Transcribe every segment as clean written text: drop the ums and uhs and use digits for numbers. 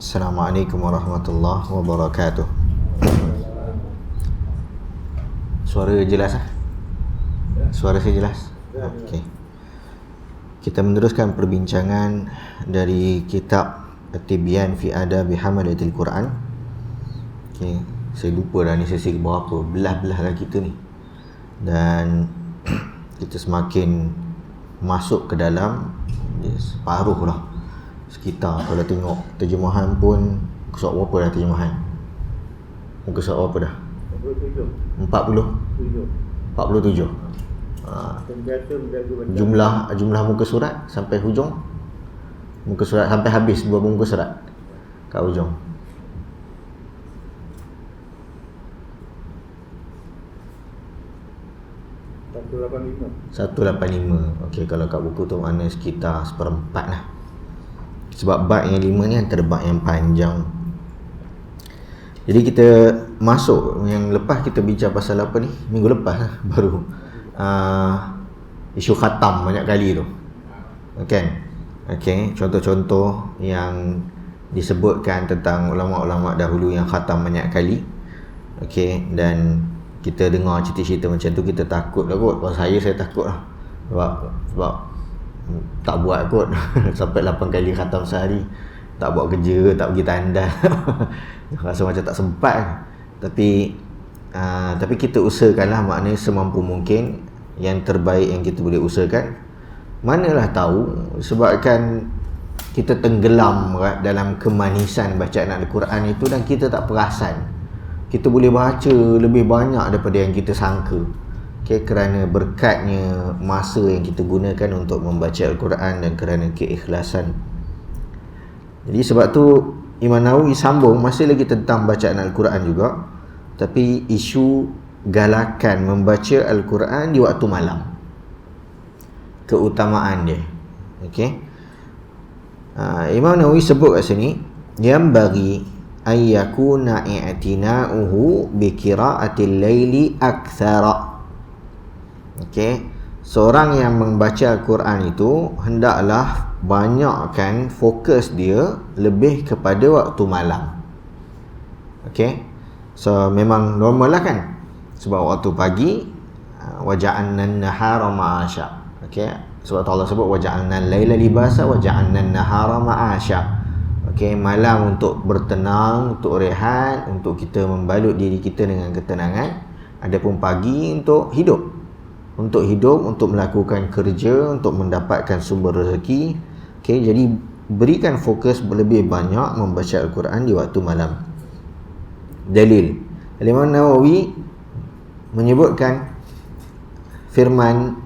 Assalamualaikum warahmatullahi wabarakatuh. Suara jelas ah? Suara saya jelas? Okey. Kita meneruskan perbincangan dari kitab At-Tibyan fi Adabi Hamalatil Quran. Okey, saya lupa dah ni sesi berapa, belah-belah lah kita ni. Dan kita semakin masuk ke dalam separuh lah. Sekitar kalau tengok terjemahan pun surat berapa dah terjemahan? Muka surat berapa dah? 47. Jumlah muka surat sampai hujung. Muka surat sampai habis dua muka surat kat hujung. $185. Okey, kalau kat buku tu makna sekitar seperempat lah. Sebab bab yang 5 ni antara bab yang panjang. Jadi kita masuk, yang lepas kita bincang pasal apa ni? Minggu lepas lah, baru isu khatam banyak kali tu. Kan? Okey, contoh-contoh yang disebutkan tentang ulama-ulama dahulu yang khatam banyak kali. Okey, dan kita dengar cerita-cerita macam tu, kita takut lah kot. Kalau saya takut lah. Sebab tak buat kot sampai 8 kali khatam sehari, tak buat kerja, tak pergi tandas. Rasa macam tak sempat. Tapi kita usahakanlah, maknanya semampu mungkin yang terbaik yang kita boleh usahakan. Manalah tahu, sebabkan kita tenggelam dalam kemanisan bacaan Al-Quran itu dan kita tak perasan. Kita boleh baca lebih banyak daripada yang kita sangka. Okay, kerana berkatnya masa yang kita gunakan untuk membaca Al-Quran dan kerana keikhlasan. Jadi sebab tu Imam Nawawi sambung masih lagi tentang bacaan Al-Quran juga, tapi isu galakan membaca Al-Quran di waktu malam, keutamaan dia. Okay. Imam Nawawi sebut kat sini, yang bagi ayyakuna i'tina'uhu bi qira'atil laili aktsara. Okey, seorang yang membaca Al-Quran itu hendaklah banyakkan fokus dia lebih kepada waktu malam. Okey, so memang normal lah kan, sebab waktu pagi waja'alna an-nahara ma'asha. Okey, sebab Allah sebut waja'alna al-laila libasa waja'alna an-nahara ma'asha. Okey, malam untuk bertenang, untuk rehat, untuk kita membalut diri kita dengan ketenangan. Adapun pagi untuk hidup, untuk melakukan kerja, untuk mendapatkan sumber rezeki. Okey, jadi berikan fokus lebih banyak membaca Al-Quran di waktu malam. Dalil, Imam Nawawi menyebutkan firman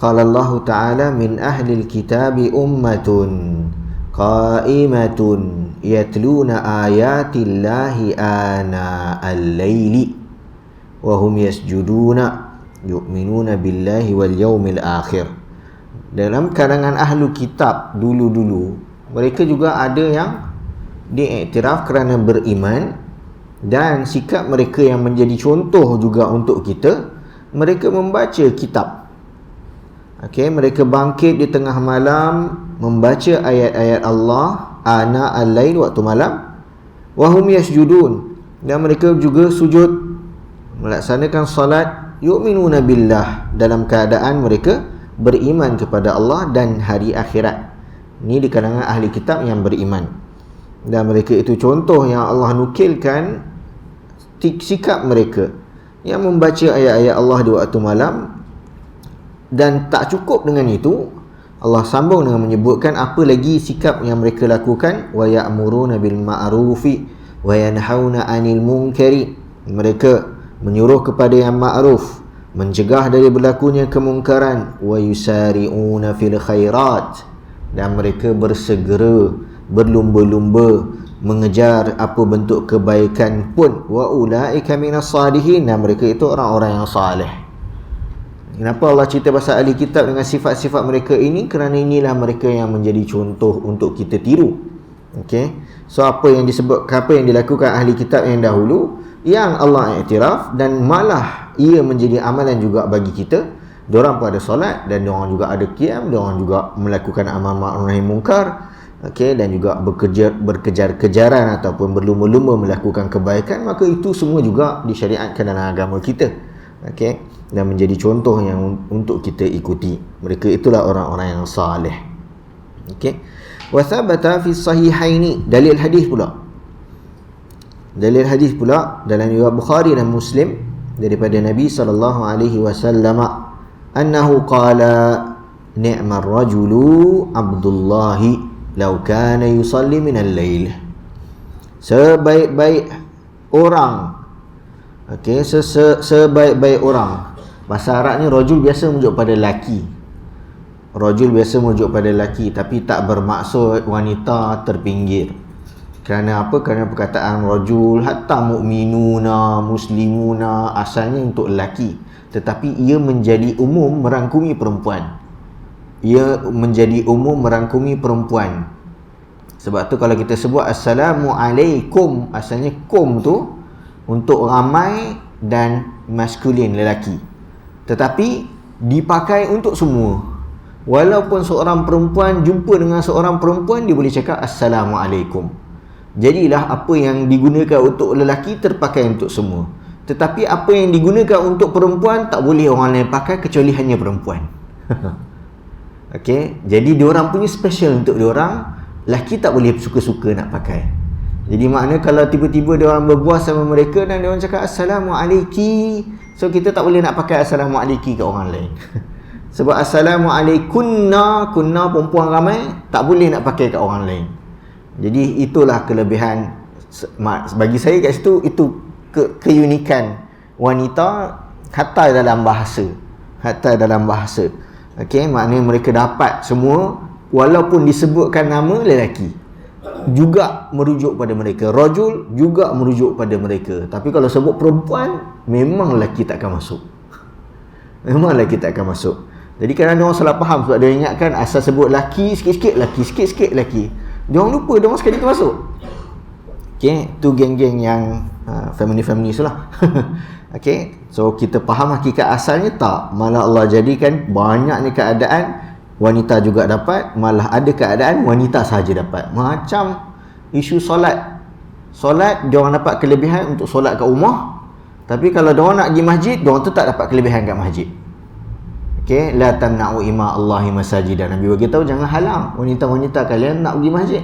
qala Allah Ta'ala min ahlil kitabi ummatun qa'imatun yatluna ayatillahi ana al-laili wa hum yasjuduna yu'minuna billahi wal yaumil akhir. Dalam kalangan ahlu kitab dulu-dulu, mereka juga ada yang diiktiraf kerana beriman, dan sikap mereka yang menjadi contoh juga untuk kita, mereka membaca kitab. Okey, mereka bangkit di tengah malam membaca ayat-ayat Allah ana al-lail, waktu malam, wa hum yasjudun, dan mereka juga sujud melaksanakan salat, yu'minuna billah, dalam keadaan mereka beriman kepada Allah dan hari akhirat. Ini di kalangan ahli kitab yang beriman, dan mereka itu contoh yang Allah nukilkan sikap mereka yang membaca ayat-ayat Allah di waktu malam. Dan tak cukup dengan itu, Allah sambung dengan menyebutkan apa lagi sikap yang mereka lakukan. wa ya'muruna bil ma'rufi wa yanhauna 'anil munkari. Mereka menyuruh kepada yang ma'ruf, mencegah dari berlakunya kemungkaran. Wa yusari'una fil khairat, dan mereka bersegera, berlumba-lumba mengejar apa bentuk kebaikan pun. Wa ulaika minas salihin, dan mereka itu orang-orang yang salih. Kenapa Allah cerita pasal ahli kitab dengan sifat-sifat mereka ini? Kerana inilah mereka yang menjadi contoh untuk kita tiru. Okey, so apa yang dilakukan ahli kitab yang dahulu, yang Allah iktiraf, dan malah ia menjadi amalan juga bagi kita. Diorang pun ada solat, dan diorang juga ada qiyam, diorang juga melakukan amal ma'ruf nahi munkar. okey, dan juga berkejar-kejaran ataupun berlumba-lumba melakukan kebaikan, maka itu semua juga disyariatkan dalam agama kita, okey, dan menjadi contoh yang untuk kita ikuti. Mereka itulah orang-orang yang saleh. Okey, wa thabata fi sahihaini, dalil hadis pula dalam riwayat Bukhari dan Muslim daripada Nabi sallallahu alaihi wasallam, annahu qala ni'mar rajulu Abdullahi law kana yusalli min al-lail. Sebaik-baik orang, okey, sebaik-baik orang, bahasa Arab ni rajul biasa merujuk pada lelaki. Rajul biasa merujuk pada lelaki, tapi tak bermaksud wanita terpinggir. Kerana apa? Kerana perkataan rajul, hatta mukminuna, muslimuna, asalnya untuk lelaki, tetapi ia menjadi umum merangkumi perempuan. Sebab tu kalau kita sebut Assalamualaikum, asalnya kum tu untuk ramai dan maskulin, lelaki, tetapi dipakai untuk semua. Walaupun seorang perempuan jumpa dengan seorang perempuan, dia boleh cakap Assalamualaikum. Jadilah apa yang digunakan untuk lelaki terpakai untuk semua, tetapi apa yang digunakan untuk perempuan tak boleh orang lain pakai kecuali hanya perempuan. Okey, jadi diorang punya special untuk diorang, lelaki tak boleh suka-suka nak pakai. Jadi makna kalau tiba-tiba diorang berbual sama mereka dan diorang cakap Assalamualaikum, so kita tak boleh nak pakai Assalamualaikum kat orang lain. Sebab Assalamualaikunna, kunna perempuan ramai, tak boleh nak pakai kat orang lain. Jadi itulah kelebihan, bagi saya kat situ, itu keunikan wanita hatta dalam bahasa. Okey, maknanya mereka dapat semua, walaupun disebutkan nama lelaki juga merujuk pada mereka, rajul juga merujuk pada mereka. Tapi kalau sebut perempuan, memang lelaki tak akan masuk. Jadi kadang-kadang orang salah faham, sebab dia ingatkan asal sebut lelaki sikit-sikit lelaki, diorang lupa diorang sekali tu masuk. Okey, tu geng-geng yang family-family tu lah. Okey, so kita faham hakikat asalnya tak, malah Allah jadikan banyaknya keadaan wanita juga dapat, malah ada keadaan wanita sahaja dapat. Macam isu solat, diorang dapat kelebihan untuk solat kat rumah, tapi kalau diorang nak pergi masjid, diorang tu tak dapat kelebihan kat masjid. Okey, la tamna'u ima Allahi masajidan. Nabi bagi tahu jangan halang wanita-wanita kalian nak pergi masjid.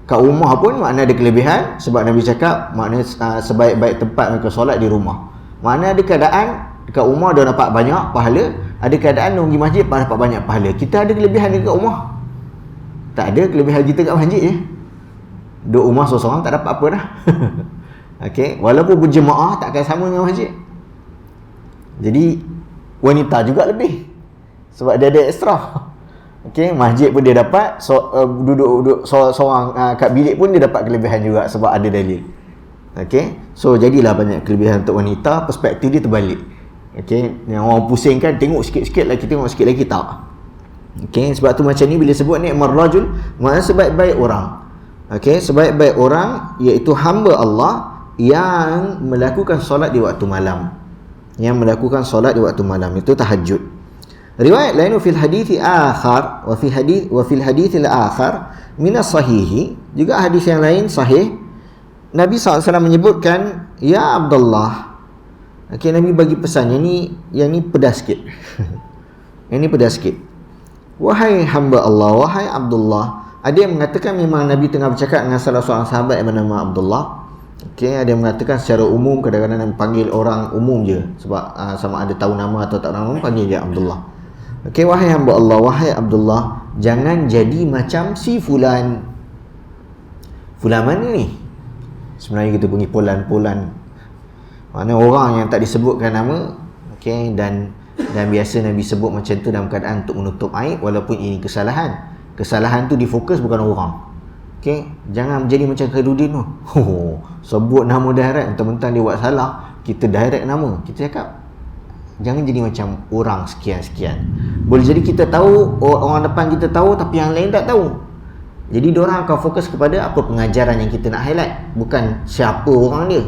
Kat rumah pun makna ada kelebihan, sebab Nabi cakap makna sebaik-baik tempat mereka solat di rumah. Makna ada keadaan dekat rumah dia dapat banyak pahala, ada keadaan dia pergi masjid dapat banyak pahala. Kita ada kelebihan dekat rumah, tak ada kelebihan kita kat masjid je. Duduk rumah seorang-seorang tak dapat apa dah. Okey, walaupun berjemaah tak akan sama dengan masjid. Jadi wanita juga lebih, sebab dia ada extra. Okey, masjid pun dia dapat, duduk seorang kat bilik pun dia dapat kelebihan juga, sebab ada dalil. Okey, so jadilah banyak kelebihan untuk wanita, perspektif dia terbalik. Okey, yang orang pusing kan, tengok sikit-sikit lagi, tengok sikit lagi, tak. Okey, sebab tu macam ni bila sebut ni'mar rajul, maknanya sebaik-baik orang. Okey, sebaik-baik orang iaitu hamba Allah yang melakukan solat di waktu malam. Itu tahajud. Riwayat lain fil hadithi akhar wa fil hadithil akhar min as-sahih, juga hadis yang lain sahih, Nabi SAW menyebutkan ya Abdullah. Okey, Nabi bagi pesan yang ni pedas sikit. Wahai hamba Allah, wahai Abdullah. Ada yang mengatakan memang Nabi tengah bercakap dengan salah seorang sahabat yang bernama Abdullah. Okey, ada yang mengatakan secara umum, kadang-kadang Nabi panggil orang umum je, sebab sama ada tahu nama atau tak tahu nama, panggil dia Abdullah. Okey, wahai hamba Allah, wahai Abdullah, jangan jadi macam si fulan. Fulan mana ni? Sebenarnya kita panggil pulan-pulan, maknanya orang yang tak disebutkan nama. Okey, dan biasa Nabi sebut macam tu dalam keadaan untuk menutup aib, walaupun ini kesalahan tu difokus bukan orang. Okey, jangan menjadi macam Khairuddin tu. Sebut nama direct, mentang-mentang dia buat salah, kita direct nama. Kita cakap jangan jadi macam orang sekian-sekian. Boleh jadi kita tahu, orang depan kita tahu, tapi yang lain tak tahu. Jadi diorang akan fokus kepada apa pengajaran yang kita nak highlight, bukan siapa orang dia.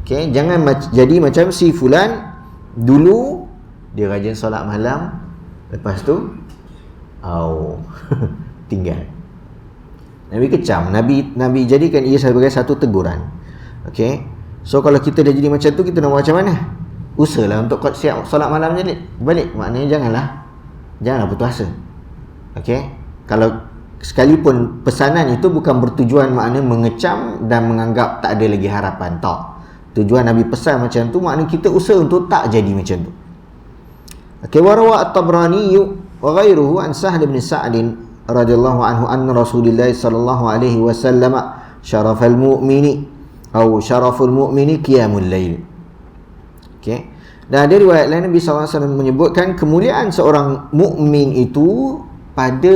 Okey, jangan jadi macam si fulan, dulu dia rajin solat malam, lepas tu tinggal. Nabi kecam. Nabi jadikan ia sebagai satu teguran. Okey. So kalau kita dah jadi macam tu, kita nak buat macam mana? Usahalah untuk siap solat malam balik. Maknanya janganlah putus asa. Okey. Kalau sekalipun pesanan itu bukan bertujuan makna mengecam dan menganggap tak ada lagi harapan, tak. Tujuan Nabi pesan macam tu makna kita usaha untuk tak jadi macam tu. Okey, wa rawa at-Tabrani wa ghairuhu an Sahl bin Sa'd radhiyallahu anhu anna Rasulullah sallallahu alaihi wasallam syarafal mu'mini atau syaraful mu'mini qiyamul lail. Okey. Dan ada riwayat lain Nabi sallallahu alaihi wasallam menyebutkan kemuliaan seorang mukmin itu pada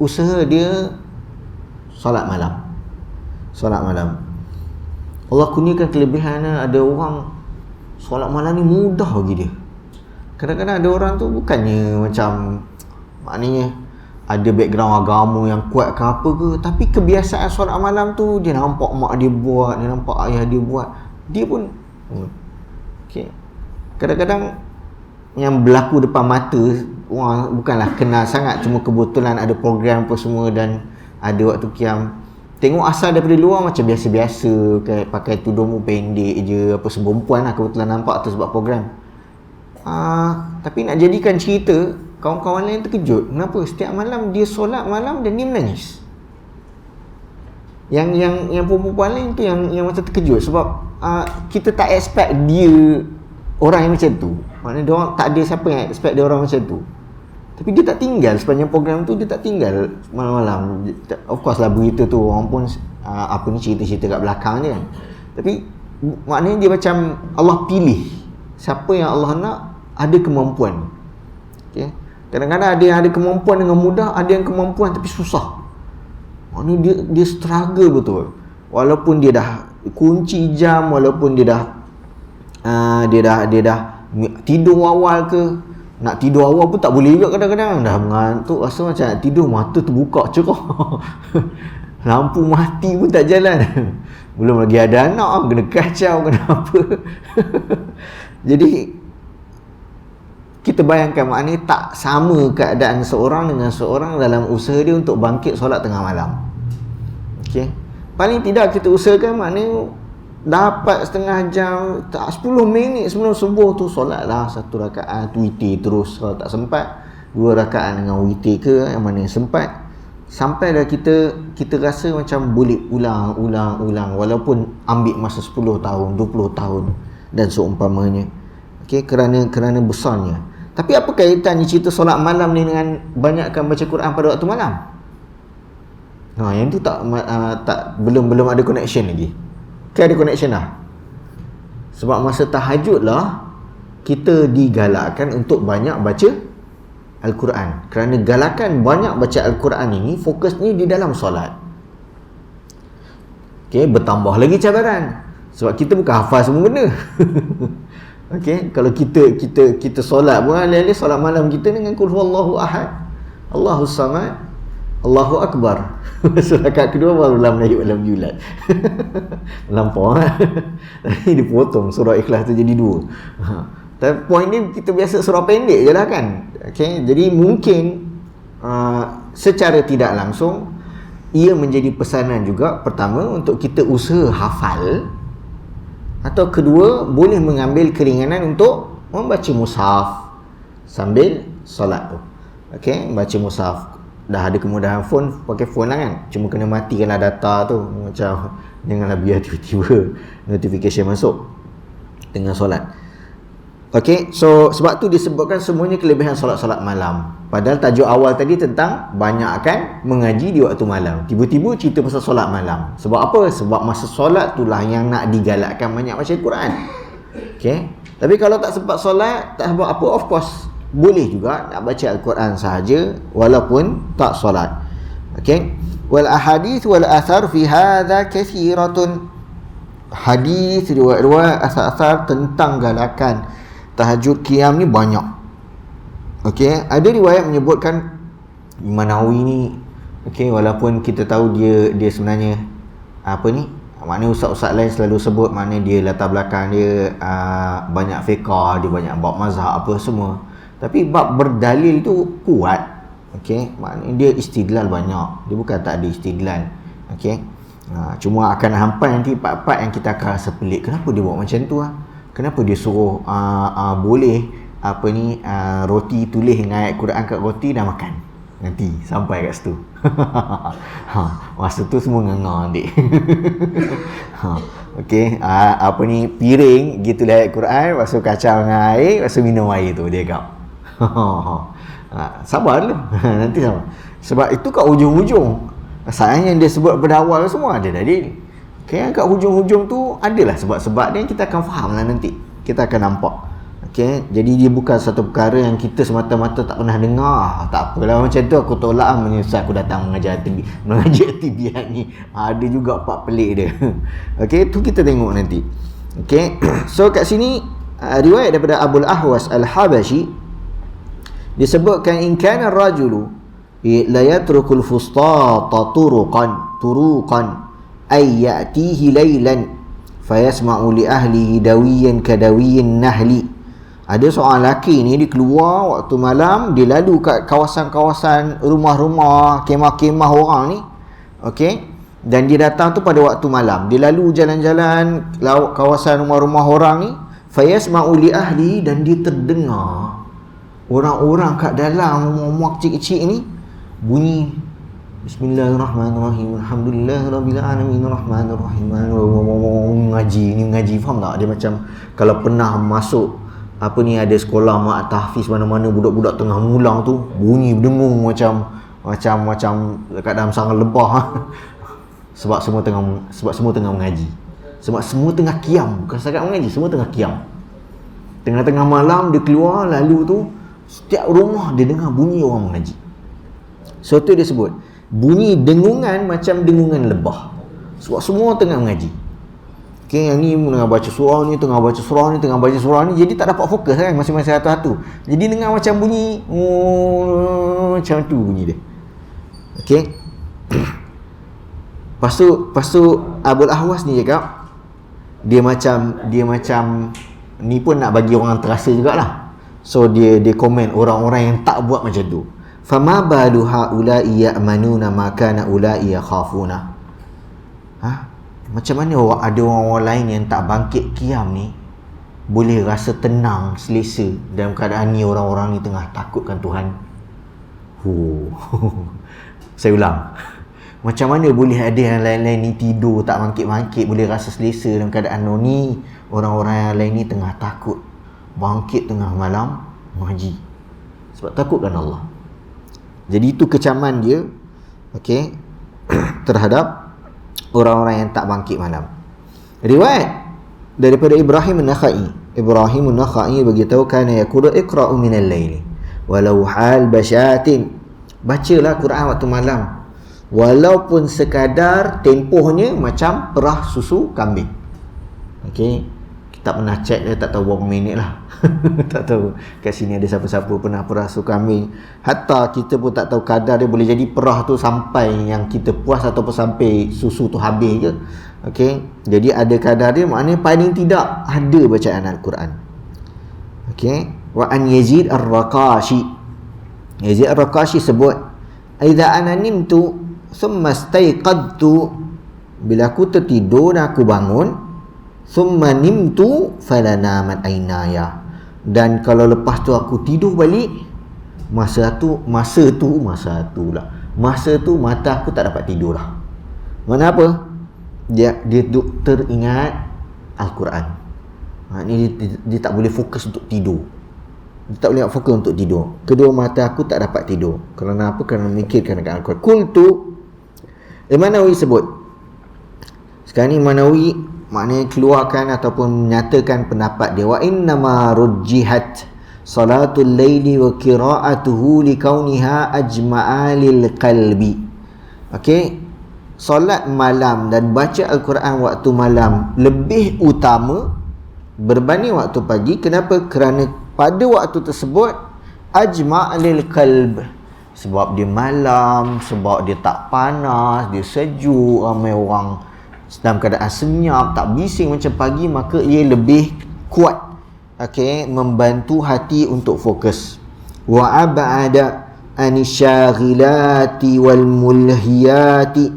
usaha dia solat malam. Solat malam. Allah kurniakan kelebihannya, ada orang solat malam ni mudah bagi dia. Kadang-kadang ada orang tu bukannya macam maknanya ada background agama yang kuat ke apa ke, tapi kebiasaan solat malam tu dia nampak mak dia buat, dia nampak ayah dia buat, dia pun okey. Kadang-kadang yang berlaku depan mata orang bukanlah kenal sangat, cuma kebetulan ada program apa semua dan ada waktu qiyam. Tengok asal daripada luar macam biasa-biasa, kayak pakai tudung pendek je, apa perempuan lah kebetulan nampak tu sebab program. Tapi nak jadikan cerita, kawan-kawan lain terkejut. Kenapa? Setiap malam dia solat malam dan dia menangis. Yang perempuan lain tu yang macam terkejut sebab kita tak expect dia orang yang macam tu. Maknanya dia orang tak ada siapa yang expect dia orang macam tu. Tapi dia tak tinggal sepanjang program tu, dia tak tinggal malam-malam. Of course lah berita tu orang pun cerita-cerita kat belakang je kan. Tapi maknanya dia macam Allah pilih siapa yang Allah nak ada kemampuan. Okay. Kadang-kadang ada yang ada kemampuan dengan mudah, ada yang kemampuan tapi susah. Maknanya dia struggle betul. Walaupun dia dah kunci jam, walaupun dia dah tidur awal ke, nak tidur awal pun tak boleh juga kadang-kadang. Dah mengantuk, rasa macam nak tidur, mata terbuka cerah. Lampu mati pun tak jalan. Belum lagi ada anak, kena kacau, kena apa. Jadi kita bayangkan maknanya tak sama keadaan seorang dengan seorang dalam usaha dia untuk bangkit solat tengah malam. Okey. Paling tidak kita usahakan maknanya dapat setengah jam, 10 minit sebelum subuh tu solatlah 1 rakaat witir terus. Kalau tak sempat 2 rakaat dengan witir ke yang mana yang sempat, sampai dah kita rasa macam boleh ulang walaupun ambil masa 10 tahun 20 tahun dan seumpamanya. Okey, kerana besarnya. Tapi apa kaitannya cerita solat malam ni dengan banyakkan baca Quran pada waktu malam? Yang tu belum ada connection lagi. Ada connection lah. Sebab masa tahajud lah kita digalakkan untuk banyak baca Al-Quran. Kerana galakan banyak baca Al-Quran ini fokusnya di dalam solat. Okey, bertambah lagi cabaran. Sebab kita bukan hafal semua benda. Okey, kalau kita solat pun alih-alih solat malam kita dengan qul huwallahu ahad, Allahus samad, Allahu akbar. Rakaat kedua baru lam yalid walam yulad. Melampau. Tadi dipotong surah Ikhlas tu jadi 2. Tapi poin ni kita biasa surah pendek je lah kan. Okay? Jadi mungkin secara tidak langsung ia menjadi pesanan juga. Pertama, untuk kita usaha hafal, atau kedua, boleh mengambil keringanan untuk membaca mushaf sambil solat tu. Okay? Baca mushaf. Dah ada kemudahan phone, pakai phone lah kan. Cuma kena matikanlah data tu. Macam janganlah biar tiba-tiba notification masuk tengah solat. Okey, so sebab tu disebutkan semuanya kelebihan solat-solat malam. Padahal tajuk awal tadi tentang banyakkan mengaji di waktu malam. Tiba-tiba cerita pasal solat malam. Sebab apa? Sebab masa solat itulah yang nak digalakkan banyak baca Quran. Okey. Tapi kalau tak sempat solat, tak sebab apa, of course boleh juga nak baca Al-Quran sahaja walaupun tak solat. Okey. Wal ahadith wal athar fi hadha kathiratun. Hadis, riwayat-riwayat, asar-asar tentang galakan tahajud qiyam ni banyak. Okey, ada riwayat menyebutkan Imam Nawawi ni, okey, walaupun kita tahu dia sebenarnya maknanya ustaz-ustaz lain selalu sebut maknanya dia latar belakang dia banyak fiqah, dia banyak bab mazhab apa semua. Tapi bab berdalil tu kuat. Okey, maknanya dia istidlal banyak. Dia bukan tak ada istidlal. Okey. Cuma akan hampa nanti part-part yang kita akan rasa pelik. Kenapa dia buat macam tu Kenapa dia suruh boleh roti tulis dengan ayat Quran kat roti dan makan. Nanti sampai kat situ. Masa tu semua nganga adik. Okey, piring gitulah ayat Quran, lepas tu kacau dengan air, lepas tu minum air tu dia kau. Sabar dulu. Nanti sabar. Sebab itu kat hujung-hujung. Sayang yang dia sebut pada awal semua ada dalil. Okay, kat hujung-hujung tu adalah sebab-sebab dia, kita akan faham lah nanti. Kita akan nampak. Okay, jadi dia bukan satu perkara yang kita semata-mata tak pernah dengar. Tak apalah macam tu, aku tolak menyesal aku datang mengajar tibiat ni. Ada juga part pelik dia. Okay, tu kita tengok nanti. Okay, so kat sini riwayat daripada Abul Ahwas Al-Habashi disebutkan in kana ar-rajulu la yatrukul fustata turuqan ay ya'tihi laylan fayasma'u li ahlihi dawiyan kadawiyin nahli. Ada seorang lelaki ni dia keluar waktu malam, dia lalu kat kawasan-kawasan rumah-rumah, kemah-kemah orang ni. Okey, dan dia datang tu pada waktu malam. Dia lalu jalan-jalan kawasan rumah-rumah orang ni, fayasma'u li ahli, dan dia terdengar orang-orang kat dalam rumah-rumah kecil-kecil ni bunyi Bismillahirrahmanirrahim, Alhamdulillahirabbil alamin, Arrahmanirrahim, ngaji, faham tak? Dia macam kalau pernah masuk ada sekolah mak tahfiz mana-mana, budak-budak tengah mulang tu bunyi berdengung macam dekat dalam sarang lebah. sebab semua tengah mengaji, sebab semua tengah qiyam, bukan setakat mengaji, semua tengah qiyam. Tengah-tengah malam dia keluar, lalu tu setiap rumah dia dengar bunyi orang mengaji. So tu dia sebut bunyi dengungan macam dengungan lebah, sebab semua tengah mengaji. Okay, yang ni tengah baca surah ni, tengah baca surah ni, jadi tak dapat fokus kan masing-masing satu-satu. Jadi dengar macam bunyi macam tu bunyi dia. Okay. Lepas tu Abul Ahwas ni cakap dia macam ni pun nak bagi orang terasa jugalah. So dia komen orang-orang yang tak buat macam tu. Fama balu haula'i ya'manuna ma kana ula'i yakhafuna. Macam mana ada orang-orang lain yang tak bangkit qiyam ni boleh rasa tenang, selesa dalam keadaan ni orang-orang ni tengah takutkan Tuhan. Saya ulang. Macam mana boleh ada yang lain-lain ni tidur tak bangkit-bangkit boleh rasa selesa dalam keadaan ni orang-orang yang lain ni tengah takut, bangkit tengah malam mengaji sebab takutkan Allah. Jadi itu kecaman dia, okey, terhadap orang-orang yang tak bangkit malam. Riwayat daripada Ibrahim An-Nakhai beritahu kana yaqulu iqra'u minal laili walau hal basyatin. Bacalah Quran waktu malam walaupun sekadar tempohnya macam perah susu kambing. Okey, kita pernah check dia, tak tahu berapa minit lah. Tak tahu kat sini ada siapa-siapa pernah perah susu kambing. Hatta kita pun tak tahu kadar dia, boleh jadi perah tu sampai yang kita puas ataupun sampai susu tu habis je. Okey, jadi ada kadar dia, maknanya paling tidak ada bacaan Al-Quran. Okey, wa an Yazid Ar-Raqashi sebut idza ana nimtu thumma staiqadtu, bila aku tertidur dan aku bangun, thumma nimtu falanamat aynaya, dan kalau lepas tu aku tidur balik, masa tu mata aku tak dapat tidur lah. Mana apa? Dia teringat Al-Quran. Ini dia tak boleh fokus untuk tidur. Dia tak boleh fokus untuk tidur. Kedua mata aku tak dapat tidur. Kerana apa? Kerana memikirkan akan Al-Quran. Qultu, Imam Nawawi sebut. Sekarang ni Imam Nawawi maknanya keluarkan ataupun menyatakan pendapat dia. Wa innama rujjihat salatul laili wa qira'atuhu likauniha ajma'alil qalbi. Okey, solat malam dan baca Al-Quran waktu malam lebih utama berbanding waktu pagi. Kenapa? Kerana pada waktu tersebut ajma'alil qalb, sebab dia malam, sebab dia tak panas, dia sejuk, ramai orang dalam keadaan senyap, tak bising macam pagi, maka ia lebih kuat, okey, membantu hati untuk fokus. Wa ab'ada anisyghilati wal mulhiyati,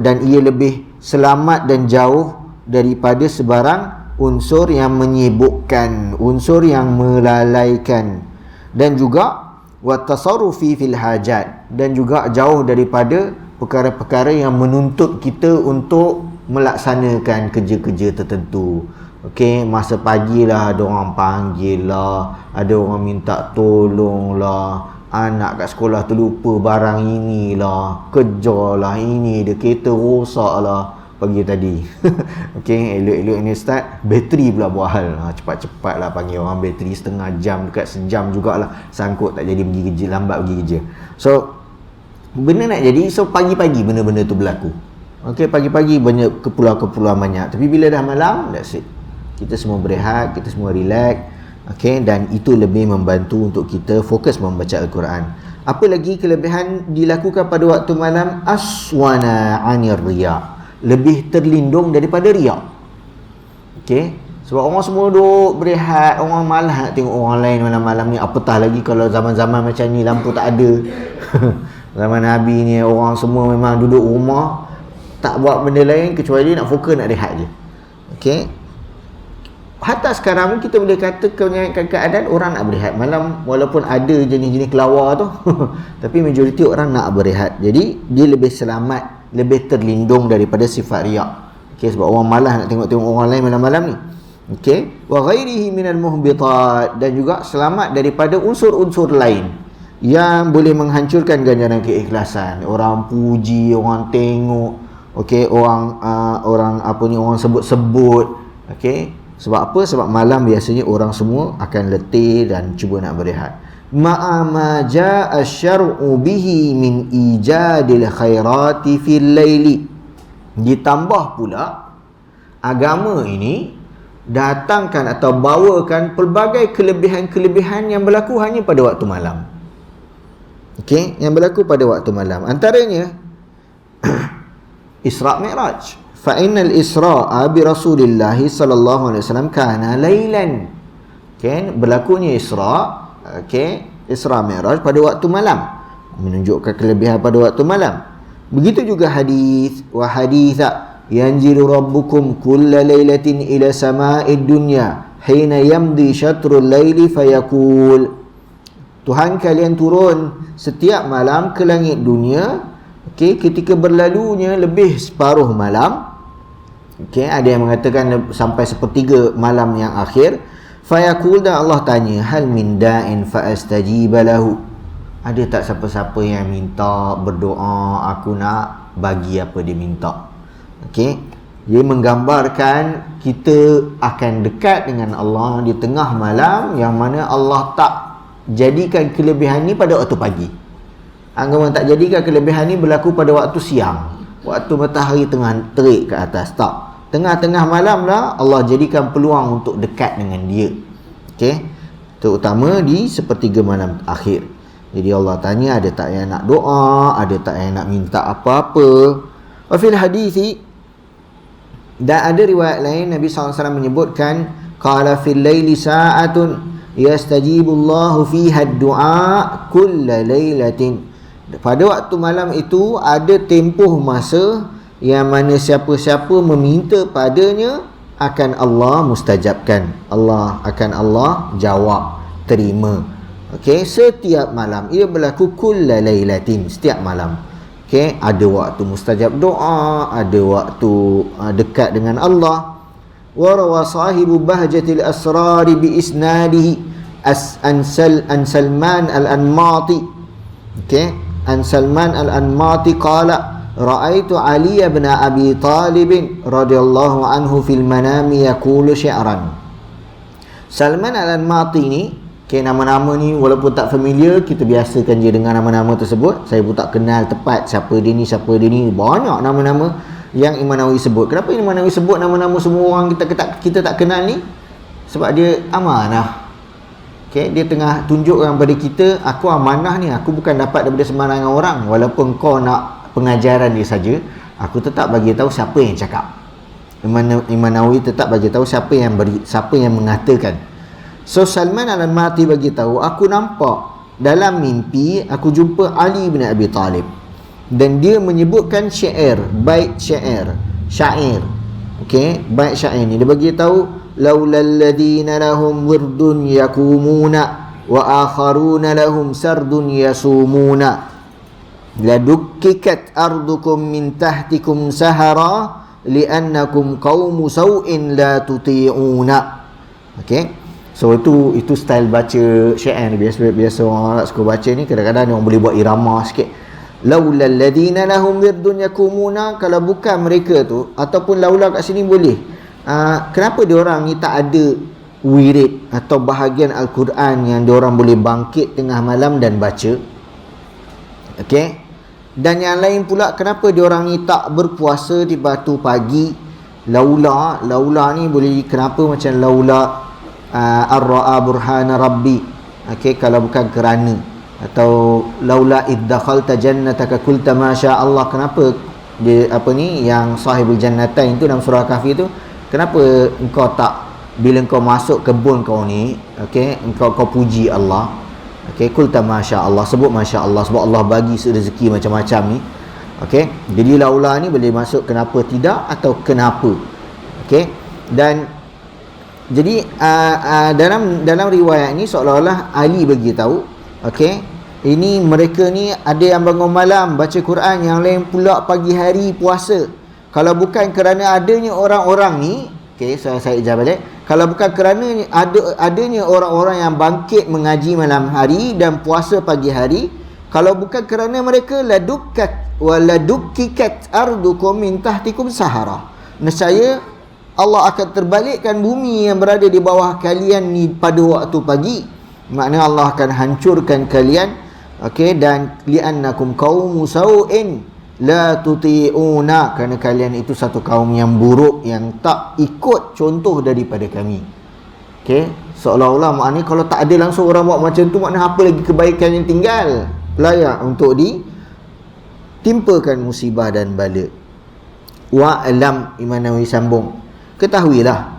dan ia lebih selamat dan jauh daripada sebarang unsur yang menyibukkan, unsur yang melalaikan, dan juga watasarrufi fil hajat, dan juga jauh daripada perkara-perkara yang menuntut kita untuk melaksanakan kerja-kerja tertentu. Okey, masa pagi lah ada orang panggil lah, ada orang minta tolong lah, anak kat sekolah terlupa barang inilah, kerja lah ini, dia kereta rosak lah pagi tadi. Okey, elok-elok ni Ustaz, bateri pula buat hal. Cepat-cepat lah panggil orang, bateri setengah jam, dekat sejam jugalah, sangkut tak jadi pergi kerja, lambat pergi kerja. So benda nak jadi, so pagi-pagi benda-benda tu berlaku. Okey, pagi-pagi banyak keperluan-keperluan banyak, tapi bila dah malam, that's it, kita semua berehat, kita semua relax. Okey, dan itu lebih membantu untuk kita fokus membaca Al-Quran. Apa lagi kelebihan dilakukan pada waktu malam? Aswana anir riya, lebih terlindung daripada riak. Okey, sebab orang semua duduk berehat, orang malas nak tengok orang lain malam-malam ni, apatah lagi kalau zaman-zaman macam ni lampu tak ada. Zaman Nabi ni orang semua memang duduk rumah, tak buat benda lain kecuali nak fokus nak rehat je. Okey, hatta sekarang pun kita boleh kata keadaan orang nak berehat malam, walaupun ada jenis-jenis kelawar tu tapi majoriti orang nak berehat. Jadi dia lebih selamat, lebih terlindung daripada sifat riak. Okey, sebab orang malas nak tengok-tengok orang lain malam-malam ni. Okey, wa ghairihi minal muhbitat, dan juga selamat daripada unsur-unsur lain yang boleh menghancurkan ganjaran keikhlasan. Orang puji, orang tengok, okey, orang sebut-sebut. Okey, sebab apa? Sebab malam biasanya orang semua akan letih dan cuba nak berehat. Ma'ama ja'a syar'u bihi min ijadil khairati fil laili. Ditambah pula agama ini datangkan atau bawakan pelbagai kelebihan-kelebihan yang berlaku hanya pada waktu malam. Okey, yang berlaku pada waktu malam. Antaranya Isra' Mi'raj. Fa innal Isra'a bi Rasulillah sallallahu alaihi wasallam kana lailan. Okey, berlakunya Isra', okey, Isra' Mi'raj pada waktu malam, menunjukkan kelebihan pada waktu malam. Begitu juga hadis, wa haditha yanzilu rabbukum kulla lailatin ila sama'id dunya hina yamdi syatrul laili fayaqul. Tuhan kalian turun setiap malam ke langit dunia, okey, ketika berlalunya lebih separuh malam. Okey, ada yang mengatakan sampai sepertiga malam yang akhir. Fayaqul, dan Allah tanya, hal min da'in fa astajiba lahu. Ada tak siapa-siapa yang minta berdoa, aku nak bagi apa dia minta. Okey, dia menggambarkan kita akan dekat dengan Allah di tengah malam, yang mana Allah tak jadikan kelebihan ni pada waktu pagi. Agama tak jadikan kelebihan ni berlaku pada waktu siang, waktu matahari tengah terik ke atas. Tak, tengah-tengah malam lah Allah jadikan peluang untuk dekat dengan dia. Okey, terutama di sepertiga malam akhir. Jadi Allah tanya, ada tak yang nak doa, ada tak yang nak minta apa-apa. Wa fil hadithi, dan ada riwayat lain Nabi SAW menyebutkan, qala fil laili sa'atun yastajibullahu fiha ad-du'a kulla lailatin. Pada waktu malam itu ada tempoh masa yang mana siapa-siapa meminta padanya akan Allah mustajabkan. Allah jawab, terima. Okey, setiap malam. Ia berlaku kulla lailatin, setiap malam. Okey, ada waktu mustajab doa, ada waktu dekat dengan Allah. Wa rawa sahibu bahjatil asrari bi isnadihi an Salman al-Anmati. Okey, an Salman al-Anmati qala ra'aitu Ali bin Abi Talib radhiyallahu anhu fil manami yaqulu syi'ran. Salman al-Anmati ni, okay, nama-nama ni walaupun tak familiar, kita biasakan je dengan nama-nama tersebut. Saya pun tak kenal tepat siapa dia ni. Banyak nama-nama yang Imam Nawawi sebut. Kenapa Imam Nawawi sebut nama-nama semua orang kita tak kenal ni? Sebab dia amanah. Okay, dia tengah tunjukkan kepada kita, aku amanah ni, aku bukan dapat daripada sembarangan orang. Walaupun kau nak pengajaran dia saja, aku tetap bagi tahu siapa yang cakap. Imam Nawawi tetap bagi tahu siapa yang mengatakan. So Salman al-Anmati bagi tahu, aku nampak dalam mimpi aku jumpa Ali bin Abi Talib. Dan dia menyebutkan syair, bait syair, okey, bait syair ni dia bagi tahu laulal ladina lahum wirdun yakumuna wa akharuna lahum sardun yasumuna ladukkikat ardukum min tahtikum sahara li'annakum qaumu sau'in la tuti'una. Okey, so itu style baca syair biasa orang Arab suka baca ni. Kadang-kadang orang boleh buat irama sikit. Laulal ladina lahum wirdun yakumuna, kalau bukan mereka tu, ataupun laula kat sini boleh. Kenapa diorang ni tak ada wirid atau bahagian Al-Quran yang diorang boleh bangkit tengah malam dan baca? Okey. Dan yang lain pula, kenapa diorang ni tak berpuasa di batu pagi? Laula ni boleh, kenapa macam laula ar-ra'a burhana rabbi. Okey, kalau bukan kerana, atau laula iddakhalta jannataka qulta ma sya Allah. Kenapa dia yang sahibul jannatain itu dalam surah Kahfi tu, kenapa engkau tak, bila engkau masuk kebun kau ni, okey, engkau puji Allah, okey, qulta ma sya Allah, sebut masya Allah, sebab Allah bagi rezeki macam-macam ni. Okey, jadi laula ni boleh masuk kenapa tidak atau kenapa. Okey, dan jadi dalam riwayat ni seolah-olah Ali bagi tahu, okey, ini mereka ni ada yang bangun malam baca Quran, yang lain pula pagi hari puasa. Kalau bukan kerana adanya orang-orang ni, okey, saya ijab balik. Kalau bukan kerana adanya orang-orang yang bangkit mengaji malam hari dan puasa pagi hari, kalau bukan kerana mereka ladukkat wa ladukkikat ardukum min tahtikum sahara, nescaya Allah akan terbalikkan bumi yang berada di bawah kalian ni pada waktu pagi. Maknanya Allah akan hancurkan kalian. Okey, dan li'annakum qaumu sau'in la tuti'una, kerana kalian itu satu kaum yang buruk, yang tak ikut contoh daripada kami. Okey, seolah-olah maknanya kalau tak ada langsung orang buat macam tu, maknanya apa lagi kebaikan yang tinggal, layak untuk ditimpakan musibah dan bala. Wa alam, Imam Nawawi sambung, ketahuilah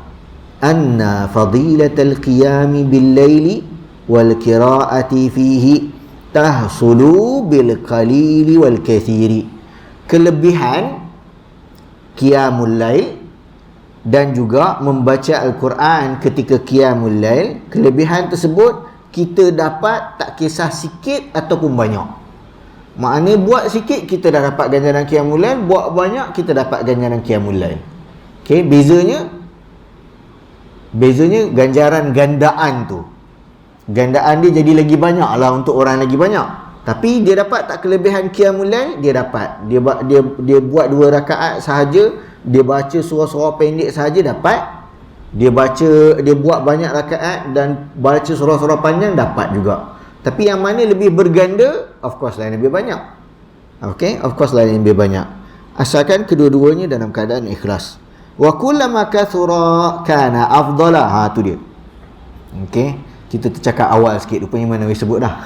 anna fadilatal qiyami bil laili wal qiraati fihi tahsulu bil qalili wal kathiri. Kelebihan qiyamul lail dan juga membaca Al-Quran ketika qiyamul lail, kelebihan tersebut kita dapat tak kisah sikit ataupun banyak. Maknanya buat sikit kita dah dapat ganjaran qiyamul lail, buat banyak kita dapat ganjaran qiyamul lail. Okey, bezanya ganjaran gandaan tu, gandaan dia jadi lagi banyak lah untuk orang lagi banyak. Tapi dia dapat tak kelebihan qiyamul lail? Dia dapat. Dia buat 2 rakaat sahaja, dia baca surah-surah pendek sahaja dapat. Dia buat banyak rakaat dan baca surah-surah panjang dapat juga. Tapi yang mana lebih berganda? Of course lah yang lebih banyak. Okay, of course lah yang lebih banyak. Asalkan kedua-duanya dalam keadaan ikhlas. Wa kullama kathura kana afdala. Tu dia. Okay, kita tercakap awal sikit, rupanya mana sebut dah.